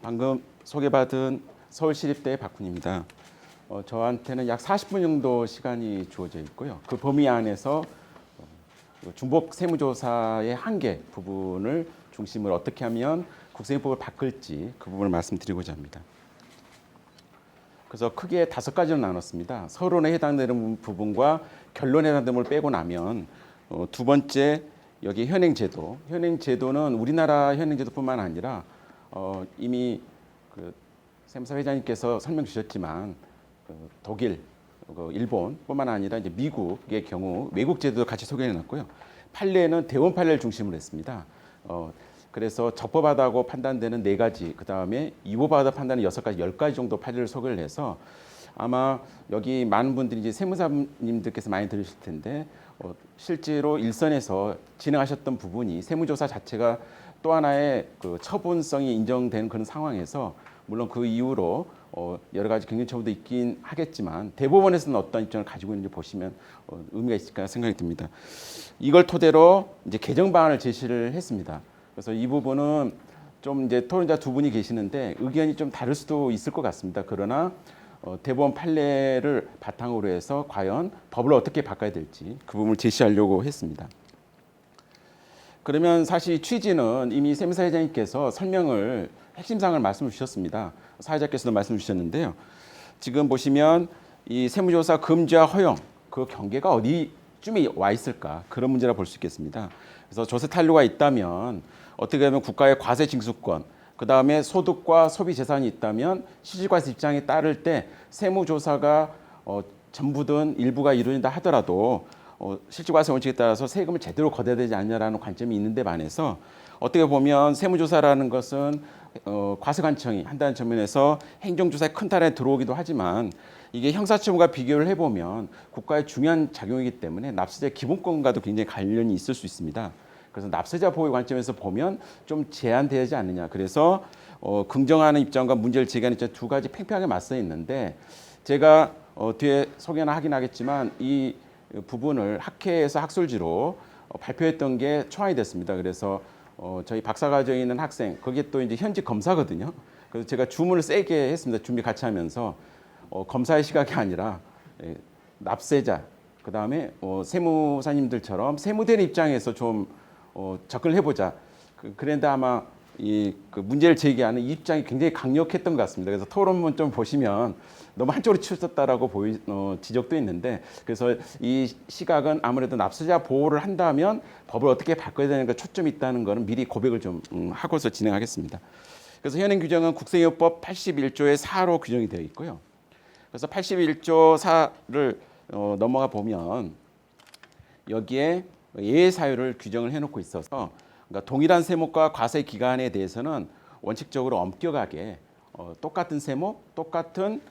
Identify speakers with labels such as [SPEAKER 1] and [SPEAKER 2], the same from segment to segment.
[SPEAKER 1] 방금 소개받은 서울시립대 박훈입니다. 저한테는 약 40분 정도 시간이 주어져 있고요. 그 범위 안에서 중복 세무조사의 한계 부분을 중심으로 어떻게 하면 국세법을 바꿀지 그 부분을 말씀드리고자 합니다. 그래서 크게 5가지로 나눴습니다. 서론에 해당되는 부분과 결론에 해당되는 부분을 빼고 나면 두 번째 여기 현행제도. 현행제도는 우리나라 현행제도뿐만 아니라 이미 그 세무사 회장님께서 설명 주셨지만 독일, 일본뿐만 아니라 이제 미국의 경우 외국 제도도 같이 소개해 놨고요. 판례는 대원 판례를 중심으로 했습니다. 그래서 적법하다고 판단되는 4가지, 그 다음에 위법하다 판단하는 6가지, 10가지 정도 판례를 소개를 해서 아마 여기 많은 분들이 이제 세무사님들께서 많이 들으실 텐데 실제로 일선에서 진행하셨던 부분이 세무조사 자체가 또 하나의 그 처분성이 인정되는 그런 상황에서 물론 그 이후로 여러 가지 경쟁처분도 있긴 하겠지만 대법원에서는 어떤 입장을 가지고 있는지 보시면 의미가 있을까 생각이 듭니다. 이걸 토대로 이제 개정 방안을 제시를 했습니다. 그래서 이 부분은 좀 이제 토론자 두 분이 계시는데 의견이 좀 다를 수도 있을 것 같습니다. 그러나 대법원 판례를 바탕으로 해서 과연 법을 어떻게 바꿔야 될지 그 부분을 제시하려고 했습니다. 그러면 사실 취지는 이미 세무사 회장님께서 설명을 핵심사항을 말씀을 주셨습니다. 사회자께서도 말씀 주셨는데요. 지금 보시면 이 세무조사 금지와 허용 그 경계가 어디쯤에 와 있을까 그런 문제라 볼 수 있겠습니다. 그래서 조세 탄류가 있다면 어떻게 보면 국가의 과세 징수권 그 다음에 소득과 소비 재산이 있다면 실질과세 입장에 따를 때 세무조사가 전부든 일부가 이루어진다 하더라도 실질과세 원칙에 따라서 세금을 제대로 걷어야 되지 않냐라는 관점이 있는데 반해서 어떻게 보면 세무조사라는 것은 과세관청이 한다는 측면에서 행정조사의 큰 탈에 들어오기도 하지만 이게 형사처분과 비교를 해보면 국가의 중요한 작용이기 때문에 납세자의 기본권과도 굉장히 관련이 있을 수 있습니다. 그래서 납세자 보호의 관점에서 보면 좀 제한되지 않느냐. 그래서 긍정하는 입장과 문제를 제기하는 입장 두 가지 팽팽하게 맞서 있는데 제가 뒤에 소개나 하긴 하겠지만 이 부분을 학회에서 학술지로 발표했던 게 초안이 됐습니다. 그래서 저희 박사과정에 있는 학생, 거기에 또 이제 현직 검사거든요. 그래서 제가 주문을 세게 했습니다. 준비 같이 하면서 검사의 시각이 아니라 납세자, 그 다음에 세무사님들처럼 세무대리 입장에서 좀 접근을 해보자. 그런데 아마 그 문제를 제기하는 이 입장이 굉장히 강력했던 것 같습니다. 그래서 토론문 좀 보시면 너무 한쪽으로 치우쳤다라고 지적도 있는데 그래서 이 시각은 아무래도 납세자 보호를 한다면 법을 어떻게 바꿔야 되는가 초점이 있다는 것은 미리 고백을 좀 하고서 진행하겠습니다. 그래서 현행 규정은 국세유법 81조의 4로 규정이 되어 있고요. 그래서 81조 4를 넘어가 보면 여기에 예외 사유를 규정을 해놓고 있어서 그러니까 동일한 세목과 과세 기간에 대해서는 원칙적으로 엄격하게 똑같은 세목, 똑같은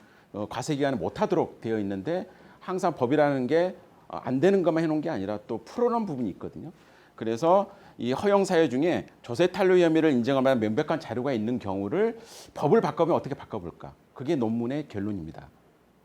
[SPEAKER 1] 과세 기간을 못하도록 되어 있는데 항상 법이라는 게 안 되는 것만 해놓은 게 아니라 또 풀어놓은 부분이 있거든요. 그래서 이 허용 사유 중에 조세 탄류 혐의를 인정할 만한 명백한 자료가 있는 경우를 법을 바꿔보면 어떻게 바꿔볼까? 그게 논문의 결론입니다.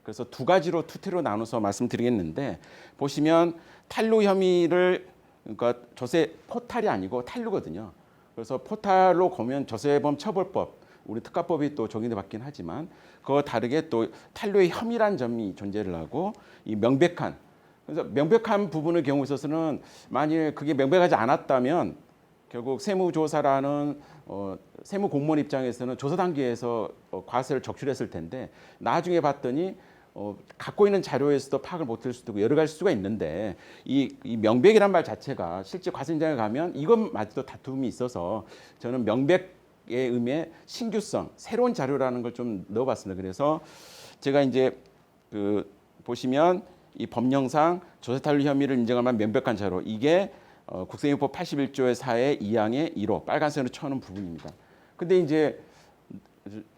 [SPEAKER 1] 그래서 두 가지로 투태로 나눠서 말씀드리겠는데 보시면 탄류 혐의를 그러니까 조세 포탈이 아니고 탄류거든요. 그래서 포탈로 보면 조세범 처벌법 우리 특가법이 또 적용돼 받긴 하지만 그와 다르게 또 탄류의 혐의란 점이 존재를 하고 이 명백한 그래서 명백한 부분의 경우에 있어서는 만일 그게 명백하지 않았다면 결국 세무조사라는 세무 공무원 입장에서는 조사 단계에서 과세를 적출했을 텐데 나중에 봤더니 갖고 있는 자료에서도 파악을 못할 수도 있고 여러 가지 수가 있는데 이 명백이란 말 자체가 실제 과세 현장에 가면 이것마저도 다툼이 있어서 저는 명백의 의미의 신규성, 새로운 자료라는 걸 좀 넣어봤습니다. 그래서 제가 이제 보시면 이 법령상 조세 탄류 혐의를 인정할 만한 명백한 자료 이게 국세유법 81조의 4의 2항의 1호 빨간색으로 쳐놓은 부분입니다. 근데 이제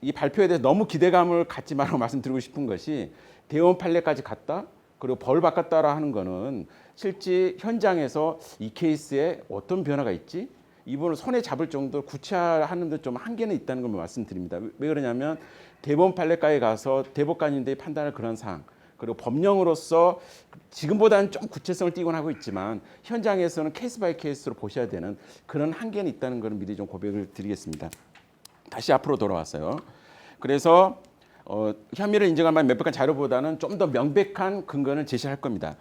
[SPEAKER 1] 이 발표에 대해 너무 기대감을 갖지 말라고 말씀드리고 싶은 것이 대법원 판례까지 갔다 그리고 벌을 바꿨다라 하는 거는 실제 현장에서 이 케이스에 어떤 변화가 있지 이 부분을 손에 잡을 정도로 구체화하는 데 좀 한계는 있다는 걸 말씀드립니다. 왜 그러냐면 대법원 판례까지 가서 대법관님들이 판단할 그런 사항 그리고 법령으로서 지금보다는 좀 구체성을 띠곤 하고 있지만 현장에서는 케이스 바이 케이스로 보셔야 되는 그런 한계는 있다는 걸 미리 좀 고백을 드리겠습니다. 다시 앞으로 돌아왔어요. 그래서 혐의를 인정할 만한 명백한 자료보다는 좀 더 명백한 근거를 제시할 겁니다.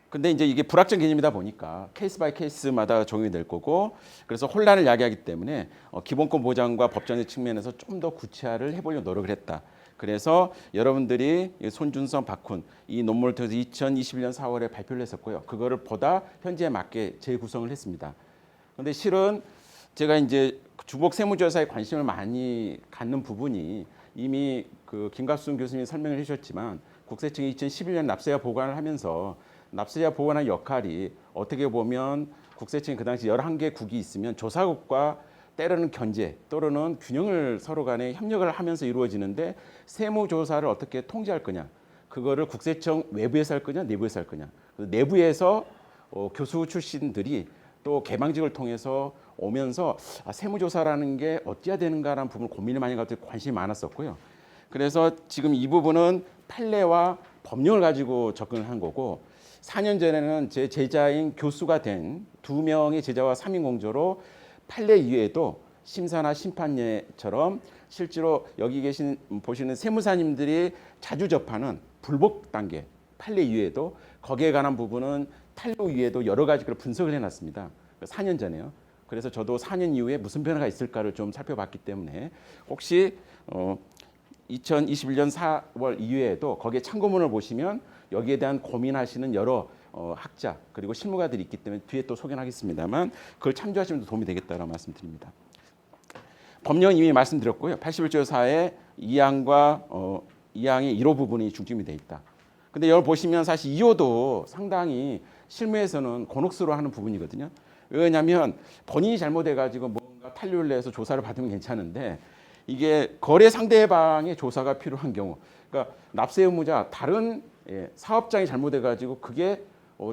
[SPEAKER 1] 근데 이제 이게 불확정 개념이다 보니까 케이스 바이 케이스마다 적용이 될 거고, 그래서 혼란을 야기하기 때문에 기본권 보장과 법정의 측면에서 좀 더 구체화를 해보려고 노력을 했다. 그래서 여러분들이 손준성, 박훈 이 논문을 통해서 2021년 4월에 발표를 했었고요. 그거를 보다 현재에 맞게 재구성을 했습니다. 근데 실은 제가 이제 주복 세무조사에 관심을 많이 갖는 부분이 이미 그 김갑순 교수님이 설명을 해주셨지만, 국세청이 2011년 납세자 보관을 하면서 납세자 보관의 역할이 어떻게 보면 국세청이 그 당시 11개 국이 있으면 조사국과 때로는 견제 또는 균형을 서로 간에 협력을 하면서 이루어지는데, 세무조사를 어떻게 통제할 거냐, 그거를 국세청 외부에서 할 거냐 내부에서 할 거냐. 내부에서 교수 출신들이 또 개방직을 통해서 오면서 세무조사라는 게 어찌해야 되는가라는 부분을 고민을 많이 가지고 관심이 많았었고요. 그래서 지금 이 부분은 판례와 법령을 가지고 접근을 한 거고, 4년 전에는 제 제자인 교수가 된 2명의 제자와 3인 공조로 판례 이외에도 심사나 심판예처럼 실제로 여기 계신 보시는 세무사님들이 자주 접하는 불복 단계 판례 이외에도 거기에 관한 부분은 탄로 이외에도 여러 가지 걸 분석을 해놨습니다. 4년 전에요. 그래서 저도 4년 이후에 무슨 변화가 있을까를 좀 살펴봤기 때문에 혹시 2021년 4월 이후에도 거기에 참고문을 보시면 여기에 대한 고민하시는 여러 학자 그리고 실무가들이 있기 때문에 뒤에 또 소개하겠습니다만, 그걸 참조하시면 도움이 되겠다라고 말씀드립니다. 법령 이미 말씀드렸고요. 81조사의 2항과 2항의 1호 부분이 중점이 돼 있다. 근데 여기 보시면 사실 2호도 상당히 실무에서는 곤혹스러워 하는 부분이거든요. 왜냐하면 본인이 잘못해가지고 뭔가 탄료를 내서 조사를 받으면 괜찮은데, 이게 거래 상대방의 조사가 필요한 경우, 그러니까 납세 의무자 다른 사업장이 잘못해가지고 그게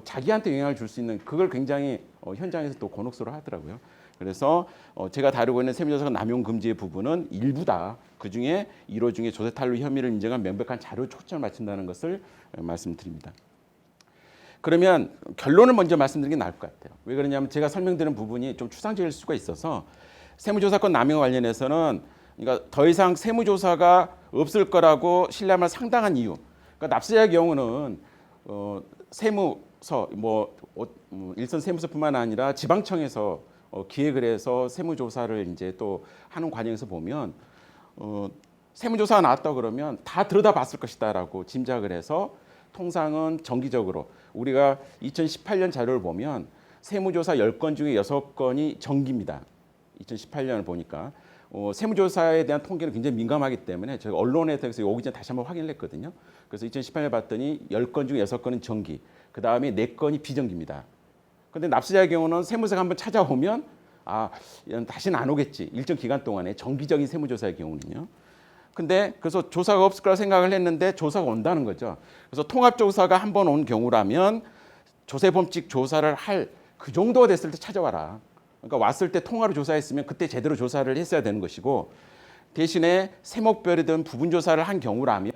[SPEAKER 1] 자기한테 영향을 줄 수 있는, 그걸 굉장히 현장에서 또 곤혹스러워 하더라고요. 그래서 제가 다루고 있는 세무조사가 남용 금지의 부분은 일부다. 그중에 1호 중에 조세 탄로 혐의를 인정한 명백한 자료 초점을 맞춘다는 것을 말씀드립니다. 그러면 결론을 먼저 말씀드리는 게 나을 것 같아요. 왜 그러냐면 제가 설명드리는 부분이 좀 추상적일 수가 있어서, 세무조사권 남용 관련해서는 그러니까 더 이상 세무조사가 없을 거라고 신뢰하면 상당한 이유. 그러니까 납세자의 경우는 세무서 일선 세무서뿐만 아니라 지방청에서 기획을 해서 세무조사를 이제 또 하는 과정에서 보면 세무조사가 나왔다 그러면 다 들여다봤을 것이다라고 짐작을 해서, 통상은 정기적으로 우리가 2018년 자료를 보면 세무조사 10건 중에 6건이 정기입니다. 2018년을 보니까 세무조사에 대한 통계는 굉장히 민감하기 때문에 저희가 언론에 대해서 오기 전에 다시 한번 확인을 했거든요. 그래서 2018년에 봤더니 10건 중에 6건은 정기, 그 다음에 4건이 비정기입니다. 그런데 납세자의 경우는 세무서가 한번 찾아오면 다시는 안 오겠지. 일정 기간 동안에 정기적인 세무조사의 경우는요. 근데 그래서 조사가 없을 거라 생각을 했는데 조사가 온다는 거죠. 그래서 통합조사가 한 번 온 경우라면 조세범칙 조사를 할 그 정도가 됐을 때 찾아와라. 그러니까 왔을 때 통화로 조사했으면 그때 제대로 조사를 했어야 되는 것이고, 대신에 세목별이든 부분 조사를 한 경우라면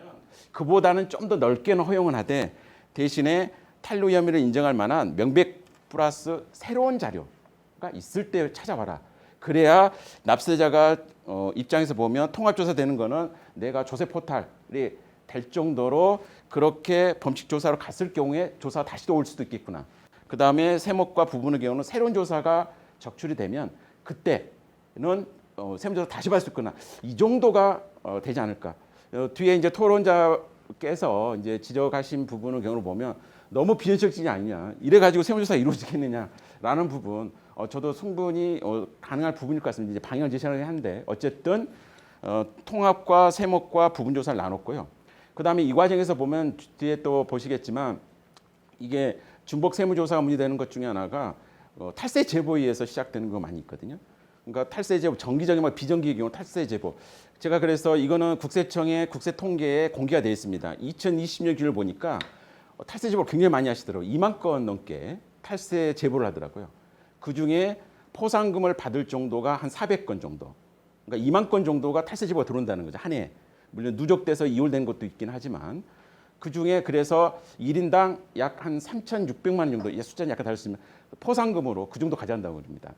[SPEAKER 1] 그보다는 좀 더 넓게는 허용은 하되, 대신에 탄로 혐의를 인정할 만한 명백 플러스 새로운 자료가 있을 때 찾아와라. 그래야 납세자가 입장에서 보면 통합조사 되는 거는 내가 조세 포탈이 될 정도로 그렇게 범칙 조사로 갔을 경우에 조사가 다시 또 올 수도 있겠구나. 그 다음에 세목과 부분의 경우는 새로운 조사가 적출이 되면 그때는 세무조사 다시 받을 수 있구나. 이 정도가 되지 않을까. 뒤에 이제 토론자께서 이제 지적하신 부분의 경우를 보면 너무 비현실적이 아니냐. 이래 가지고 세무조사가 이루어지겠느냐라는 부분. 저도 충분히 가능할 부분일 것 같습니다. 이제 방향을 제시하긴 한데, 어쨌든 통합과 세목과 부분 조사를 나눴고요. 그다음에 이 과정에서 보면 뒤에 또 보시겠지만, 이게 중복 세무조사가 문제되는 것 중에 하나가 탈세 제보에 의해서 시작되는 거 많이 있거든요. 그러니까 탈세 제보, 정기적인 비정기의 경우 탈세 제보. 제가 그래서 이거는 국세청의 국세 통계에 공개가 되어 있습니다. 2020년 기준을 보니까 탈세 제보를 굉장히 많이 하시더라고요. 2만 건 넘게 탈세 제보를 하더라고요. 그중에 포상금을 받을 정도가 한 400건 정도. 그러니까 2만 건 정도가 탈세 제보가 들어온다는 거죠. 한 해에. 물론 누적돼서 이월된 것도 있긴 하지만, 그중에 그래서 1인당 약 한 3,600만 원 정도, 숫자는 약간 다를 수 있지만 포상금으로 그 정도 가져간다고 합니다.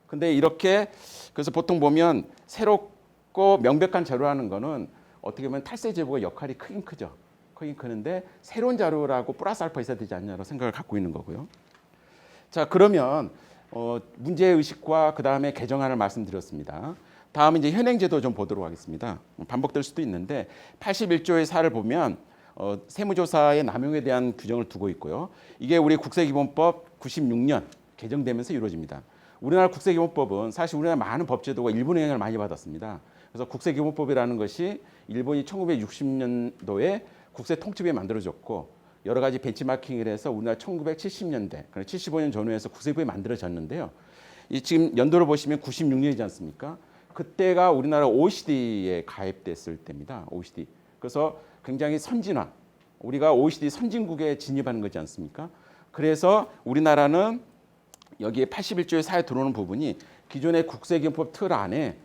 [SPEAKER 1] 근데 이렇게 그래서 보통 보면 새롭게 꼭 명백한 자료라는 거는 어떻게 보면 탈세 제보의 역할이 크긴 크죠. 크긴 크는데 새로운 자료라고 플러스 알파 있어야 되지 않냐고 생각을 갖고 있는 거고요. 자, 그러면 문제의식과 그 다음에 개정안을 말씀드렸습니다. 다음은 이제 현행제도 좀 보도록 하겠습니다. 반복될 수도 있는데 81조의 4를 보면 세무조사의 남용에 대한 규정을 두고 있고요. 이게 우리 국세기본법 96년 개정되면서 이루어집니다. 우리나라 국세기본법은 사실 우리나라 많은 법제도가 일본의 영향을 많이 받았습니다. 그래서 국세기본법이라는 것이 일본이 1960년도에 국세통치부에 만들어졌고 여러 가지 벤치마킹을 해서 우리나라 1970년대, 75년 전후에서 국세부에 만들어졌는데요. 이 지금 연도를 보시면 96년이지 않습니까? 그때가 우리나라 OECD에 가입됐을 때입니다. OECD. 그래서 굉장히 선진화, 우리가 OECD 선진국에 진입하는 거지 않습니까? 그래서 우리나라는 여기에 81조의 4에 들어오는 부분이 기존의 국세기본법 틀 안에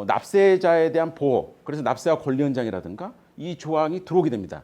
[SPEAKER 1] 납세자에 대한 보호, 그래서 납세자 권리연장이라든가 이 조항이 들어오게 됩니다.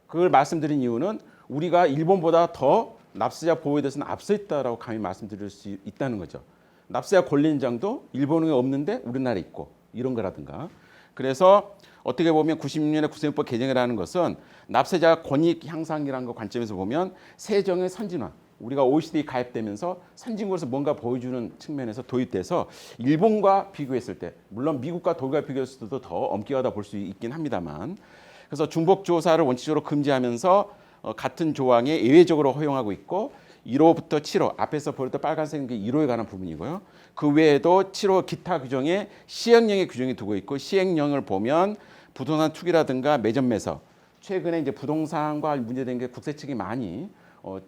[SPEAKER 1] 그걸 말씀드린 이유는 우리가 일본보다 더 납세자 보호에 대해서는 앞서 있다라고 감히 말씀드릴 수 있다는 거죠. 납세자 권리연장도 일본에 없는데 우리나라에 있고 이런 거라든가. 그래서 어떻게 보면 96년에 국세법 개정이라는 것은 납세자 권익 향상이라는 것 관점에서 보면 세정의 선진화. 우리가 OECD 가입되면서 선진국에서 뭔가 보여주는 측면에서 도입돼서 일본과 비교했을 때 물론 미국과 독일과 비교했을 때도 더 엄격하다 볼 수 있긴 합니다만 그래서 중복조사를 원칙적으로 금지하면서 같은 조항에 예외적으로 허용하고 있고 1호부터 7호 앞에서 보였던 빨간색 게 1호에 관한 부분이고요. 그 외에도 7호 기타 규정에 시행령의 규정이 두고 있고 시행령을 보면 부동산 투기라든가 매점 매서 최근에 이제 부동산과 문제된 게 국세 측이 많이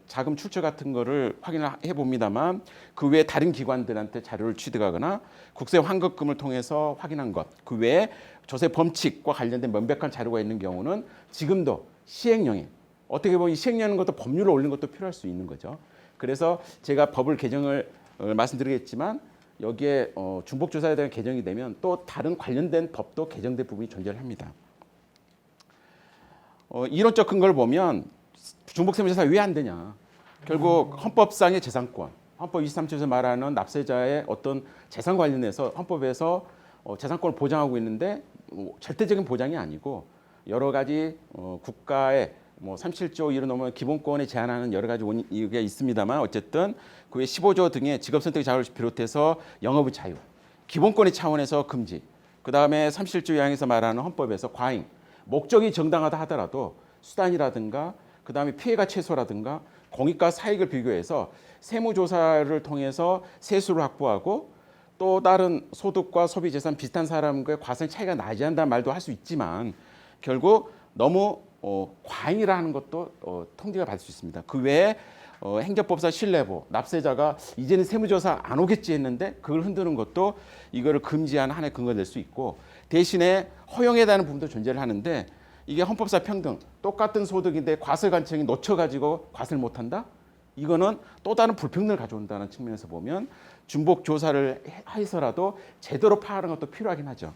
[SPEAKER 1] 자금 출처 같은 거를 확인을 해봅니다만 그 외에 다른 기관들한테 자료를 취득하거나 국세 환급금을 통해서 확인한 것, 그 외에 조세 범칙과 관련된 명백한 자료가 있는 경우는 지금도 시행령에 어떻게 보면 이 시행령인 것도 법률을 올린 것도 필요할 수 있는 거죠. 그래서 제가 법을 개정을 말씀드리겠지만 여기에 중복조사에 대한 개정이 되면 또 다른 관련된 법도 개정될 부분이 존재를 합니다. 이론적 근거를 보면 중복세무조사 왜 안 되냐? 결국 헌법상의 재산권, 헌법 23조에서 말하는 납세자의 어떤 재산 관련해서 헌법에서 재산권을 보장하고 있는데 절대적인 보장이 아니고 여러 가지 국가의 37조 이로 넘어가는 기본권에 제한하는 여러 가지 이유가 있습니다만 어쨌든 그 외 15조 등의 직업선택 자유를 비롯해서 영업의 자유, 기본권의 차원에서 금지, 그 다음에 37조 이항에서 말하는 헌법에서 과잉, 목적이 정당하다 하더라도 수단이라든가 그 다음에 피해가 최소라든가 공익과 사익을 비교해서 세무조사를 통해서 세수를 확보하고 또 다른 소득과 소비 재산 비슷한 사람과의 과세 차이가 나지 않는다는 말도 할 수 있지만 결국 너무 과잉이라는 것도 통제가 받을 수 있습니다. 그 외에 행정법상 신뢰보, 납세자가 이제는 세무조사 안 오겠지 했는데 그걸 흔드는 것도 이거를 금지하는 하나의 근거가 될 수 있고 대신에 허용에 대한 부분도 존재를 하는데 이게 헌법상 평등, 똑같은 소득인데 과세관청이 놓쳐가지고 과세를 못한다? 이거는 또 다른 불평등을 가져온다는 측면에서 보면 중복조사를 해서라도 제대로 파악하는 것도 필요하긴 하죠.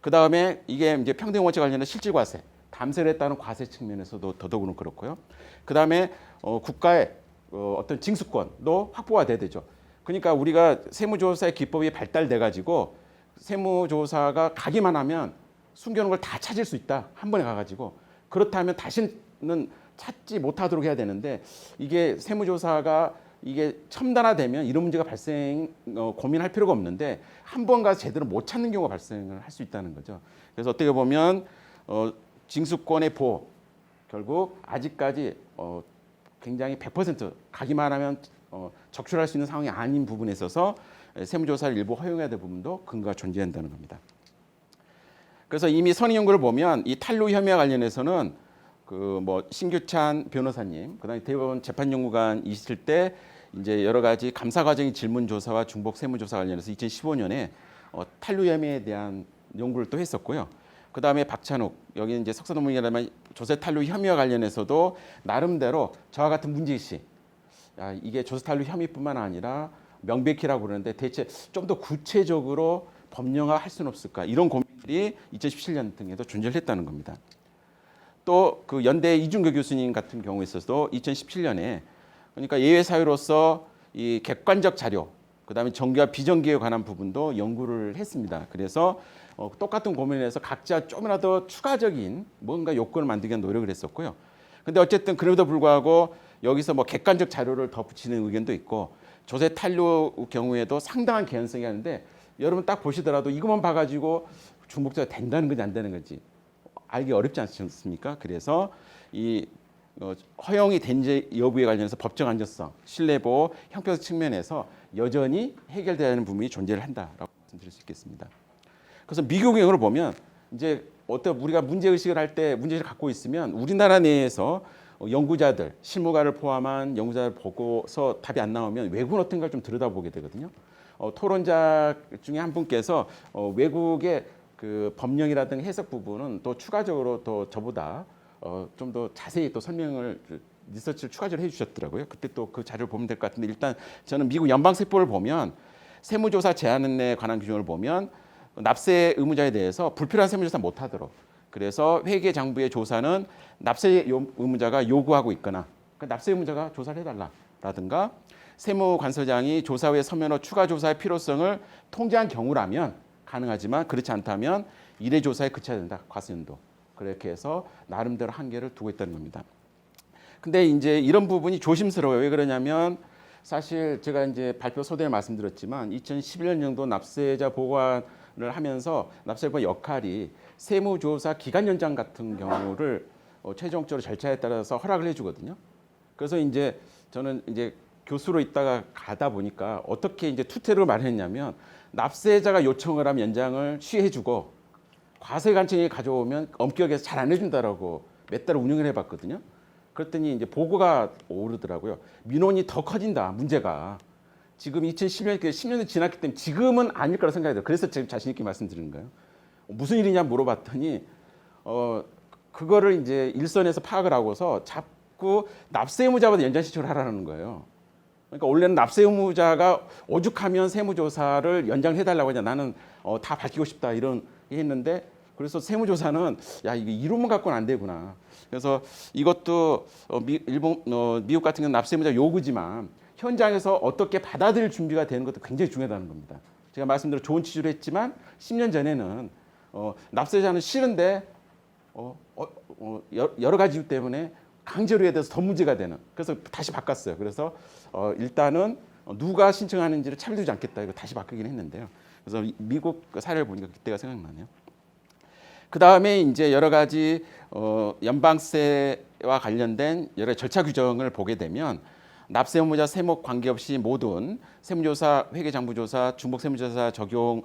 [SPEAKER 1] 그 다음에 이게 이제 평등 원칙 관련된 실질과세, 담세를 했다는 과세 측면에서도 더더욱은 그렇고요. 그 다음에 국가의 어떤 징수권도 확보가 돼야 되죠. 그러니까 우리가 세무조사의 기법이 발달돼가지고 세무조사가 가기만 하면 숨겨놓은 걸 다 찾을 수 있다. 한 번에 가가지고. 그렇다면 다시는 찾지 못하도록 해야 되는데 이게 세무조사가 이게 첨단화되면 이런 문제가 고민할 필요가 없는데 한 번 가서 제대로 못 찾는 경우가 발생을 할 수 있다는 거죠. 그래서 어떻게 보면 징수권의 보호 결국 아직까지 굉장히 100% 가기만 하면 적출할 수 있는 상황이 아닌 부분에 있어서 세무조사를 일부 허용해야 될 부분도 근거가 존재한다는 겁니다. 그래서 이미 선의 연구를 보면 이 탈루 혐의와 관련해서는 신규찬 변호사님, 그다음에 대법원 재판연구관 있을 때 이제 여러 가지 감사 과정의 질문 조사와 중복 세무조사 관련해서 2015년에 탈루 혐의에 대한 연구를 또 했었고요. 그다음에 박찬욱 여기 이제 석사 논문이라면 조세 탈루 혐의와 관련해서도 나름대로 저와 같은 문제의식, 이게 조세 탈루 혐의뿐만 아니라 명백히라고 그러는데 대체 좀 더 구체적으로 법령화할 수는 없을까 이런 고민들이 2017년 등에도 존재를 했다는 겁니다. 또 그 연대 이준교 교수님 같은 경우에 있어서도 2017년에 그러니까 예외 사유로서 이 객관적 자료 그다음에 정규와 비정규에 관한 부분도 연구를 했습니다. 그래서 똑같은 고민에서 각자 조금이라도 추가적인 뭔가 요건을 만들기 위한 노력을 했었고요. 근데 어쨌든 그럼에도 불구하고 여기서 뭐 객관적 자료를 덧붙이는 의견도 있고 조세 탄료 경우에도 상당한 개연성이 하는데 여러분 딱 보시더라도 이것만 봐가지고 중복조사 된다는 건지 안 되는 건지 알기 어렵지 않습니까? 그래서 이 허용이 된지 여부에 관련해서 법적 안전성, 신뢰보호, 형평성 측면에서 여전히 해결돼야 하는 부분이 존재를 한다라고 말씀드릴 수 있겠습니다. 그래서 미국의 경우를 보면 이제 어떤 우리가 문제 의식을 할 때 문제를 갖고 있으면 우리나라 내에서 연구자들, 실무가를 포함한 연구자들 보고서 답이 안 나오면 외국은 어떤가 좀 들여다보게 되거든요. 토론자 중에 한 분께서 외국의 그 법령이라든가 해석 부분은 또 추가적으로 또 저보다 좀 더 자세히 또 설명을 리서치를 추가적으로 해주셨더라고요. 그때 또 그 자료를 보면 될 것 같은데 일단 저는 미국 연방세법을 보면 세무조사 제한에 관한 규정을 보면 납세 의무자에 대해서 불필요한 세무조사 못하도록 그래서 회계장부의 조사는 납세 의무자가 요구하고 있거나 납세 의무자가 조사를 해달라라든가 세무관서장이 조사 후에 서면 후 추가 조사의 필요성을 통제한 경우라면 가능하지만 그렇지 않다면 일회 조사에 그쳐야 된다. 과세연도. 그렇게 해서 나름대로 한계를 두고 있다는 겁니다. 근데 이제 이런 부분이 조심스러워요. 왜 그러냐면 사실 제가 이제 발표 소대에 말씀드렸지만 2011년도 납세자 보관을 하면서 납세자 역할이 세무조사 기간 연장 같은 경우를 최종적으로 절차에 따라서 허락을 해주거든요. 그래서 이제 저는 이제 교수로 있다가 가다 보니까 어떻게 이제 투태를 마련했냐면 납세자가 요청을 하면 연장을 쉬해주고 과세관청이 가져오면 엄격해서 잘 안 해준다라고 몇 달을 운영을 해봤거든요. 그랬더니 이제 보고가 오르더라고요. 민원이 더 커진다 문제가. 지금 2010년 10년이 지났기 때문에 지금은 아닐 거라 생각이 돼요. 그래서 제가 자신 있게 말씀드리는 거예요. 무슨 일이냐 물어봤더니 그거를 이제 일선에서 파악을 하고서 자꾸 납세 의무자마다 연장 신청을 하라는 거예요. 그러니까 원래는 납세 의무자가 오죽하면 세무조사를 연장해달라고 하냐. 나는 다 밝히고 싶다 이런 했는데 그래서 세무조사는 야 이게 이론만 갖고는 안 되구나. 그래서 이것도 미국 같은 경우는 납세 의무자 요구지만 현장에서 어떻게 받아들일 준비가 되는 것도 굉장히 중요하다는 겁니다. 제가 말씀대로 좋은 취지로 했지만 10년 전에는 납세자는 싫은데 여러 가지 이유 때문에 강제로 해야 돼서 더 문제가 되는. 그래서 다시 바꿨어요. 그래서 일단은 누가 신청하는지를 차별두지 않겠다. 이거 다시 바꾸긴 했는데요. 그래서 미국 사례를 보니까 그때가 생각나네요. 그 다음에 이제 여러 가지 연방세와 관련된 여러 절차 규정을 보게 되면 납세 의무자 세목 관계없이 모든 세무조사, 회계장부조사, 중복세무조사 적용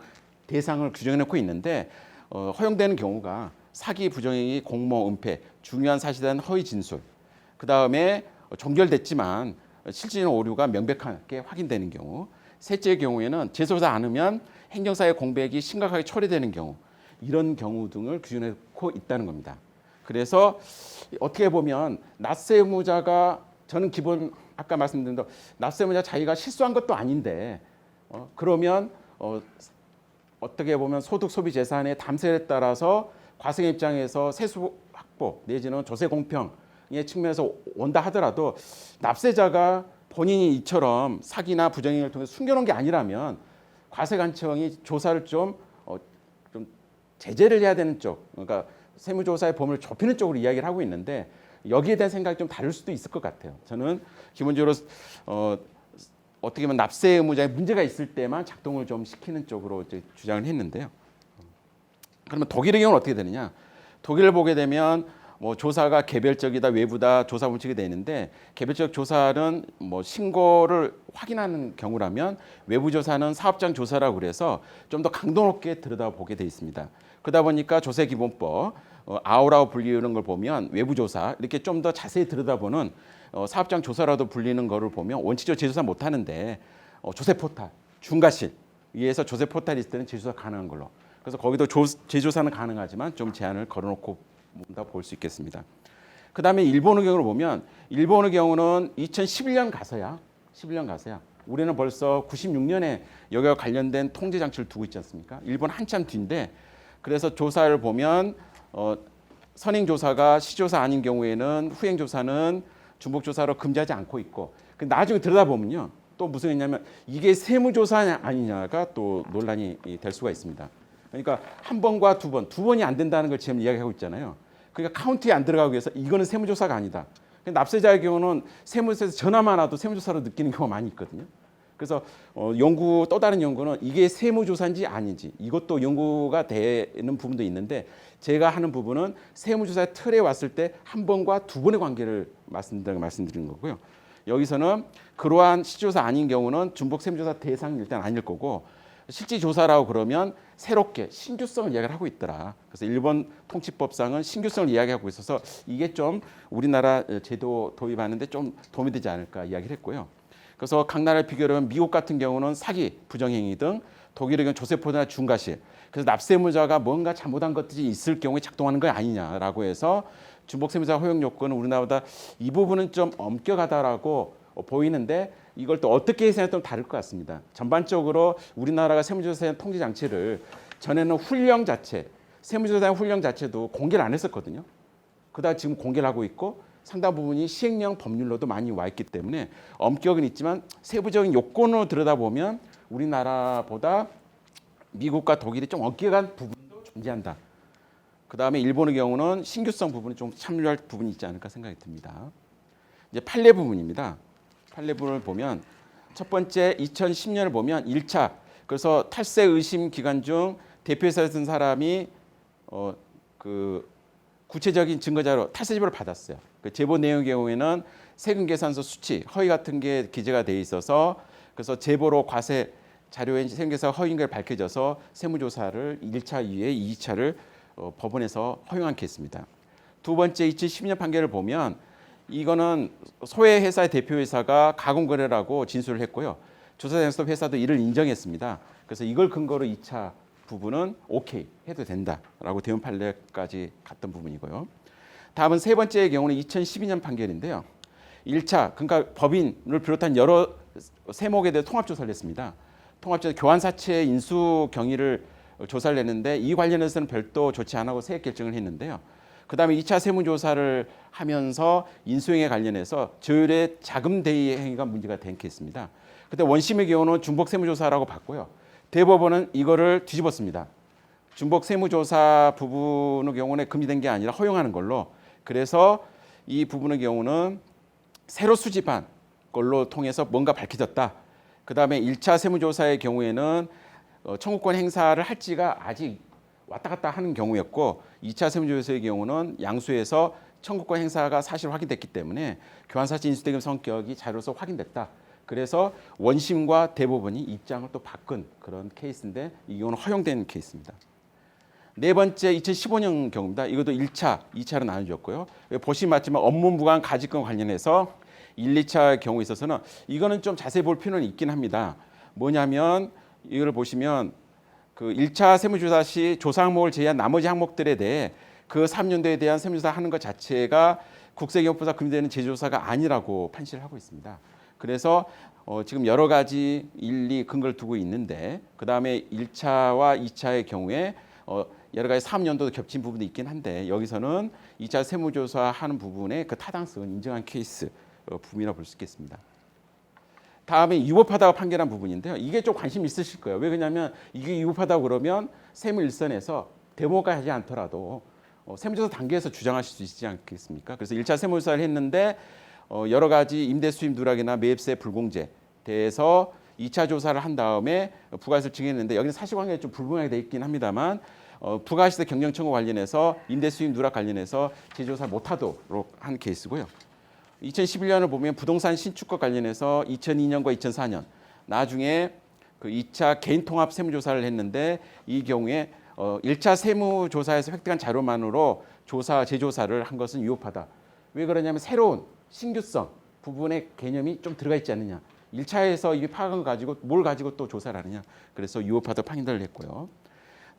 [SPEAKER 1] 대상을 규정해놓고 있는데 허용되는 경우가 사기, 부정행위, 공모, 은폐, 중요한 사실에 대한 허위 진술, 그 다음에 종결됐지만 실질적인 오류가 명백하게 확인되는 경우, 셋째의 경우에는 제소하지 않으면 행정사의 공백이 심각하게 처리되는 경우, 이런 경우 등을 규정해놓고 있다는 겁니다. 그래서 어떻게 보면 납세 의무자가 저는 기본 아까 말씀드린 대로 납세 의무자 자기가 실수한 것도 아닌데 그러면 어떻게 보면 소득 소비 재산의 담세에 따라서 과세의 입장에서 세수 확보 내지는 조세 공평의 측면에서 온다 하더라도 납세자가 본인이 이처럼 사기나 부정행위를 통해 숨겨놓은 게 아니라면 과세관청이 조사를 좀 제재를 해야 되는 쪽, 그러니까 세무조사의 범위를 좁히는 쪽으로 이야기를 하고 있는데 여기에 대한 생각이 좀 다를 수도 있을 것 같아요. 저는 기본적으로 어떻게 보면 납세 의무자에 문제가 있을 때만 작동을 좀 시키는 쪽으로 이제 주장을 했는데요. 그러면 독일의 경우는 어떻게 되느냐? 독일을 보게 되면 뭐 조사가 개별적이다, 외부다 조사 원칙이 되어 있는데 개별적 조사는 뭐 신고를 확인하는 경우라면 외부 조사는 사업장 조사라고 그래서 좀 더 강도 높게 들여다보게 되어 있습니다. 그러다 보니까 조세기본법 아우라고 불리는 걸 보면 외부 조사 이렇게 좀 더 자세히 들여다보는 사업장 조사라도 불리는 거를 보면 원칙적으로 재조사 못 하는데 조세 포탈, 중과실 위에서 조세 포탈이 있을 때는 재조사 가능한 걸로. 그래서 거기도 재조사는 가능하지만 좀 제한을 걸어놓고 볼 수 있겠습니다. 그 다음에 일본의 경우를 보면 일본의 경우는 2011년 가서야 우리는 벌써 96년에 여기와 관련된 통제 장치를 두고 있지 않습니까? 일본 한참 뒤인데 그래서 조사를 보면 선행 조사가 시조사 아닌 경우에는 후행 조사는 중복 조사로 금지하지 않고 있고 나중에 들여다보면요 또 무슨 했냐면 이게 세무조사 아니냐가 또 논란이 될 수가 있습니다. 그러니까 한 번과 두 번이 안 된다는 걸 지금 이야기하고 있잖아요. 그러니까 카운트에 안 들어가기 위해서 이거는 세무조사가 아니다. 납세자의 경우는 세무서에서 전화만 와도 세무조사로 느끼는 경우가 많이 있거든요. 그래서 또 다른 연구는 이게 세무조사인지 아닌지 이것도 연구가 되는 부분도 있는데 제가 하는 부분은 세무조사의 틀에 왔을 때 한 번과 두 번의 관계를 말씀드리는 거고요. 여기서는 그러한 실질조사 아닌 경우는 중복 세무조사 대상이 일단 아닐 거고 실질 조사라고 그러면 새롭게 신규성을 이야기를 하고 있더라. 그래서 일본 통치법상은 신규성을 이야기하고 있어서 이게 좀 우리나라 제도 도입하는데 좀 도움이 되지 않을까 이야기를 했고요. 그래서 각 나라를 비교를 하면 미국 같은 경우는 사기, 부정행위 등 독일의 경우 조세포나 중과실. 그래서 납세무자가 뭔가 잘못한 것들이 있을 경우에 작동하는 거 아니냐라고 해서 중복세무자 허용 요건은 우리나라보다 이 부분은 좀 엄격하다라고 보이는데 이걸 또 어떻게 해석하냐에 좀 다를 것 같습니다. 전반적으로 우리나라가 세무조사의 통제 장치를 전에는 훈령 자체, 세무조사의 훈령 자체도 공개를 안 했었거든요. 그다음 지금 공개를 하고 있고 상당 부분이 시행령 법률로도 많이 와 있기 때문에 엄격은 있지만 세부적인 요건으로 들여다보면 우리나라보다 미국과 독일이 좀 엄격한 부분도 존재한다. 그다음에 일본의 경우는 신규성 부분이 좀 참여할 부분이 있지 않을까 생각이 듭니다. 이제 판례 부분입니다. 판례 부분을 보면 첫 번째 2010년을 보면 1차 그래서 탈세 의심 기간 중 대표이사를 쓴 사람이 그 구체적인 증거자료 탈세 제보를 받았어요. 그 제보 내용의 경우에는 세금 계산서 수치 허위 같은 게 기재가 돼 있어서 그래서 제보로 과세 자료에 세금 계산 허위인 걸 밝혀져서 세무조사를 1차 이후에 2차를 법원에서 허용한 케이스입니다. 두 번째 2012년 판결을 보면 이거는 소외 회사의 대표이사가 가공거래라고 진술을 했고요. 조사장에서 회사도 이를 인정했습니다. 그래서 이걸 근거로 2차 부분은 오케이 해도 된다라고 대원 판례까지 갔던 부분이고요. 다음은 세 번째의 경우는 2012년 판결인데요. 1차 그러니까 법인을 비롯한 여러 세목에 대해 통합조사를 했습니다. 통합조사 교환사채 인수 경위를 조사를 했는데 이 관련해서는 별도 조치 안 하고 세액 결정을 했는데요. 그다음에 2차 세무조사를 하면서 인수행위에 관련해서 조율의 자금 대위 행위가 문제가 된 케이스입니다. 그때 원심의 경우는 중복 세무조사라고 봤고요. 대법원은 이거를 뒤집었습니다. 중복 세무조사 부분의 경우는 금지된 게 아니라 허용하는 걸로. 그래서 이 부분의 경우는 새로 수집한 걸로 통해서 뭔가 밝혀졌다. 그다음에 1차 세무조사의 경우에는 청구권 행사를 할지가 아직 왔다 갔다 하는 경우였고 2차 세무조사의 경우는 양수에서 청구권 행사가 사실 확인됐기 때문에 교환사채 인수대금 성격이 자료로서 확인됐다. 그래서 원심과 대법원이 입장을 또 바꾼 그런 케이스인데 이 경우는 허용된 케이스입니다. 네 번째 2015년 경우입니다. 이것도 1차, 2차로 나눠졌고요. 보시면 맞지만 업무부관 가지권 관련해서 1, 2차 경우에 있어서는 이거는 좀 자세히 볼 필요는 있긴 합니다. 뭐냐면 이걸 보시면 그 1차 세무조사 시 조사 항목을 제외한 나머지 항목들에 대해 그 3년도에 대한 세무조사 하는 것 자체가 국세경영부사 금지되는 제조사가 아니라고 판시를 하고 있습니다. 그래서 지금 여러 가지 일리 근거를 두고 있는데 그다음에 1차와 2차의 경우에 여러 가지 3년도도 겹친 부분도 있긴 한데 여기서는 2차 세무조사 하는 부분에 그 타당성을 인정한 케이스 부분이라고 볼 수 있겠습니다. 다음에 위법하다고 판결한 부분인데요. 이게 좀 관심 있으실 거예요. 왜 그러냐면 이게 위법하다고 그러면 세무일선에서 데모가 하지 않더라도 세무조사 단계에서 주장하실 수 있지 않겠습니까? 그래서 1차 세무조사를 했는데 여러 가지 임대 수입 누락이나 매입세 불공제 대해서 2차 조사를 한 다음에 부가세를 증액했는데 여기는 사실관계가 좀 불분명하게 돼 있긴 합니다만 부가시세 경영 청구 관련해서 임대 수입 누락 관련해서 재조사 못하도록 한 케이스고요. 2011년을 보면 부동산 신축과 관련해서 2002년과 2004년 나중에 그 2차 개인 통합 세무조사를 했는데 이 경우에 1차 세무조사에서 획득한 자료만으로 재조사를 한 것은 위법하다. 왜 그러냐면 새로운 신규성 부분의 개념이 좀 들어가 있지 않느냐. 1차에서 이게 파악한 거 가지고 뭘 가지고 또 조사를 하느냐. 그래서 위법하다고 판결을 했고요.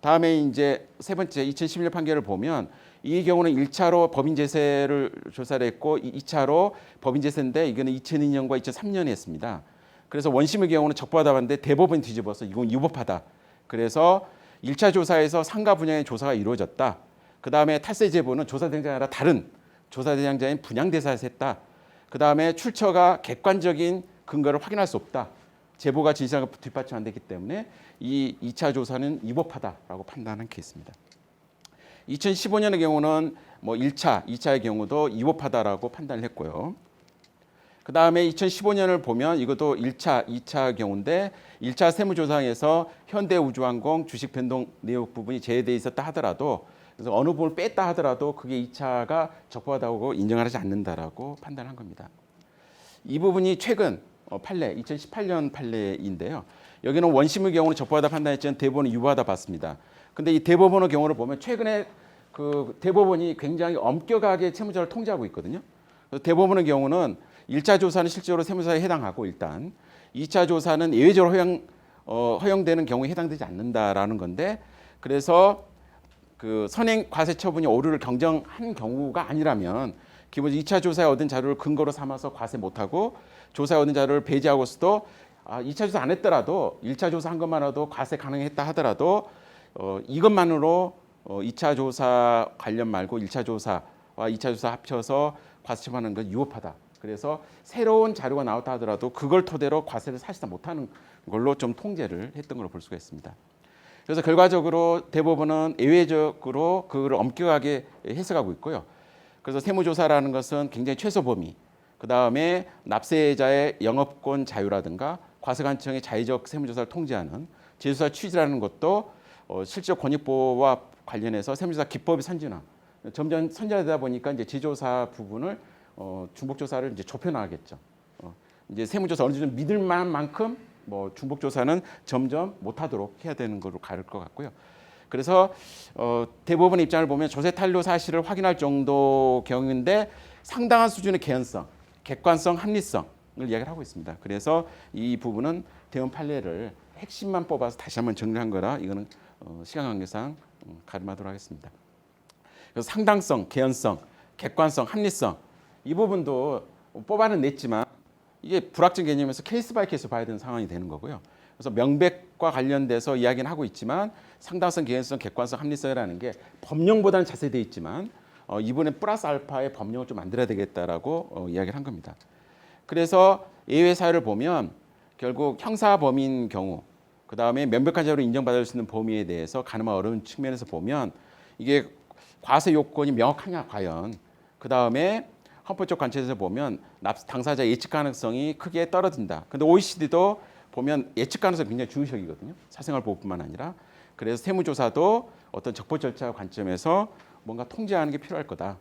[SPEAKER 1] 다음에 이제 세 번째 2011년 판결을 보면 이 경우는 1차로 법인 제세를 조사를 했고 2차로 법인 제세인데 이거는 2002년과 2003년에 했습니다. 그래서 원심의 경우는 적부하다봤는데 대법원이 뒤집어서 이건 위법하다. 그래서 1차 조사에서 상가 분양의 조사가 이루어졌다. 그다음에 탈세 제보는 조사 대상자가 아니라 다른 조사 대상자인 분양 대사에서 했다. 그다음에 출처가 객관적인 근거를 확인할 수 없다. 제보가 진실과 뒷받침 안 됐기 때문에 이 2차 조사는 위법하다라고 판단한 케이스입니다. 2015년의 경우는 뭐 1차, 2차의 경우도 위법하다라고 판단을 했고요. 그 다음에 2015년을 보면 이것도 1차, 2차 경우인데 1차 세무조사에서 현대우주항공 주식 변동 내역 부분이 제외되어 있었다 하더라도 그래서 어느 부분을 뺐다 하더라도 그게 2차가 적법하다고 인정을 하지 않는다라고 판단한 겁니다. 이 부분이 최근 판례, 2018년 판례인데요. 여기는 원심의 경우는 적법하다 판단했지만 대법원은 유보하다 봤습니다. 근데 이 대법원의 경우를 보면 최근에 그 대법원이 굉장히 엄격하게 세무조사를 통제하고 있거든요. 대법원의 경우는 1차 조사는 실제로 세무조사에 해당하고 일단 2차 조사는 예외적으로 허용되는 경우에 해당되지 않는다라는 건데 그래서 그 선행 과세 처분이 오류를 경정한 경우가 아니라면 기본적으로 2차 조사에 얻은 자료를 근거로 삼아서 과세 못하고 조사에 얻은 자료를 배제하고서도 2차 조사 안 했더라도 1차 조사 한 것만으로도 과세 가능했다 하더라도 이것만으로 2차 조사 관련 말고 1차 조사와 2차 조사 합쳐서 과세 처분하는 건 위법하다. 그래서 새로운 자료가 나왔다 하더라도 그걸 토대로 과세를 사실상 못하는 걸로 좀 통제를 했던 걸로 볼 수가 있습니다. 그래서 결과적으로 대법원은 예외적으로 그걸 엄격하게 해석하고 있고요. 그래서 세무조사라는 것은 굉장히 최소 범위, 그 다음에 납세자의 영업권 자유라든가 과세관청의 자의적 세무조사를 통제하는 제조사 취지라는 것도 실질 권익보호와 관련해서 세무조사 기법의 선진화, 점점 선진화되다 보니까 이제 제조사 부분을 중복조사를 이제 좁혀나가겠죠. 이제 세무조사 어느 정도 믿을 만한 만큼 뭐 중복조사는 점점 못하도록 해야 되는 걸로 갈 것 같고요. 그래서 대법원의 입장을 보면 조세 탄료 사실을 확인할 정도 경우인데 상당한 수준의 개연성, 객관성, 합리성을 이야기를 하고 있습니다. 그래서 이 부분은 대법원 판례를 핵심만 뽑아서 다시 한번 정리한 거라 이거는 시간 관계상 가름하도록 하겠습니다. 그래서 상당성, 개연성, 객관성, 합리성 이 부분도 뽑아는 냈지만 이게 불확정 개념에서 케이스 바이 케이스 봐야 되는 상황이 되는 거고요. 그래서 명백과 관련돼서 이야기는 하고 있지만 상당성, 개연성, 객관성, 합리성이라는 게 법령보다는 자세되어 있지만 이번에 플러스 알파의 법령을 좀 만들어야 되겠다라고 이야기를 한 겁니다. 그래서 예외 사유를 보면 결국 형사 범인 경우 그 다음에 명백한 자료로 인정받을 수 있는 범위에 대해서 가늠하기 어려운 측면에서 보면 이게 과세 요건이 명확하냐 과연 그 다음에 헌법적 관점에서 보면 당사자 예측 가능성이 크게 떨어진다. 근데 OECD도 보면 예측 가능성이 굉장히 중요시하거든요. 사생활 보호뿐만 아니라. 그래서 세무조사도 어떤 적법 절차 관점에서 뭔가 통제하는 게 필요할 거다.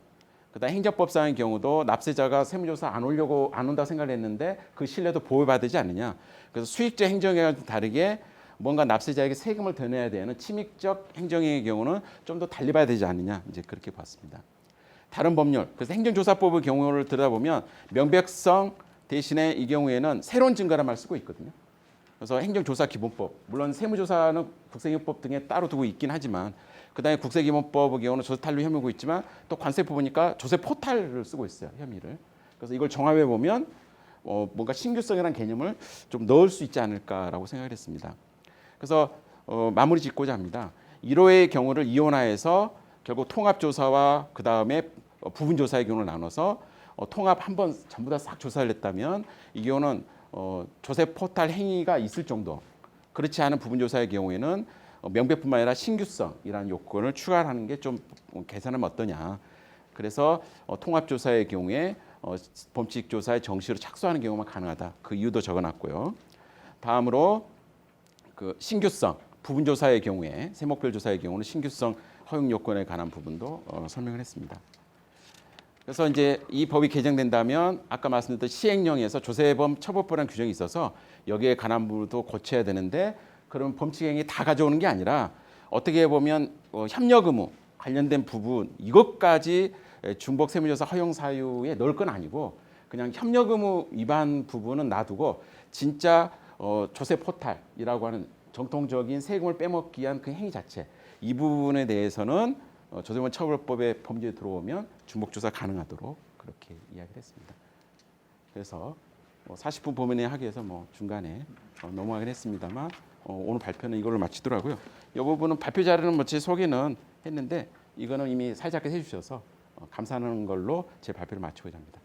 [SPEAKER 1] 그다음 행정법상의 경우도 납세자가 세무조사 안 온다 생각을 했는데 그 신뢰도 보호받지 않느냐. 그래서 수익적 행정행위와 다르게 뭔가 납세자에게 세금을 더 내야 되는 침입적 행정행위의 경우는 좀 더 달리 봐야 되지 않느냐. 이제 그렇게 봤습니다. 다른 법률, 그래서 행정조사법의 경우를 들여다보면 명백성 대신에 이 경우에는 새로운 증거란 말을 쓰고 있거든요. 그래서 행정조사기본법, 물론 세무조사는 국세기본법 등에 따로 두고 있긴 하지만 그다음에 국세기본법의 경우는 조세탄료 혐의고 있지만 또 관세법 보니까 조세포탈을 쓰고 있어요, 혐의를. 그래서 이걸 종합해 보면 뭔가 신규성이라는 개념을 좀 넣을 수 있지 않을까라고 생각을 했습니다. 그래서 마무리 짓고자 합니다. 1호의 경우를 이원화해서 결국 통합조사와 그 다음에 부분조사의 경우를 나눠서 통합 한 번 전부 다 싹 조사를 했다면 이 경우는 조세 포탈 행위가 있을 정도 그렇지 않은 부분조사의 경우에는 명백뿐만 아니라 신규성이라는 요건을 추가하는 게 좀 계산하면 어떠냐. 그래서 통합조사의 경우에 범칙조사의 정시로 착수하는 경우만 가능하다. 그 이유도 적어놨고요. 다음으로 그 신규성 부분조사의 경우에 세목별 조사의 경우는 신규성 허용 요건에 관한 부분도 설명을 했습니다. 그래서 이제 이 법이 개정된다면 아까 말씀드렸던 시행령에서 조세범 처벌법이라는 규정이 있어서 여기에 관한 부분도 고쳐야 되는데 그럼 범칙행위 다 가져오는 게 아니라 어떻게 보면 협력 의무 관련된 부분 이것까지 중복 세무조사 허용 사유에 넣을 건 아니고 그냥 협력 의무 위반 부분은 놔두고 진짜 조세 포탈이라고 하는 정통적인 세금을 빼먹기 위한 그 행위 자체 이 부분에 대해서는 조세범 처벌법의 범죄에 들어오면 중복조사 가능하도록 그렇게 이야기를 했습니다. 그래서 40분 범위 하기 위해서 중간에 넘어가긴 했습니다만 오늘 발표는 이걸로 마치더라고요. 이 부분은 발표 자료는 제 소개는 했는데 이거는 이미 사회자께서 해주셔서 감사하는 걸로 제 발표를 마치고자 합니다.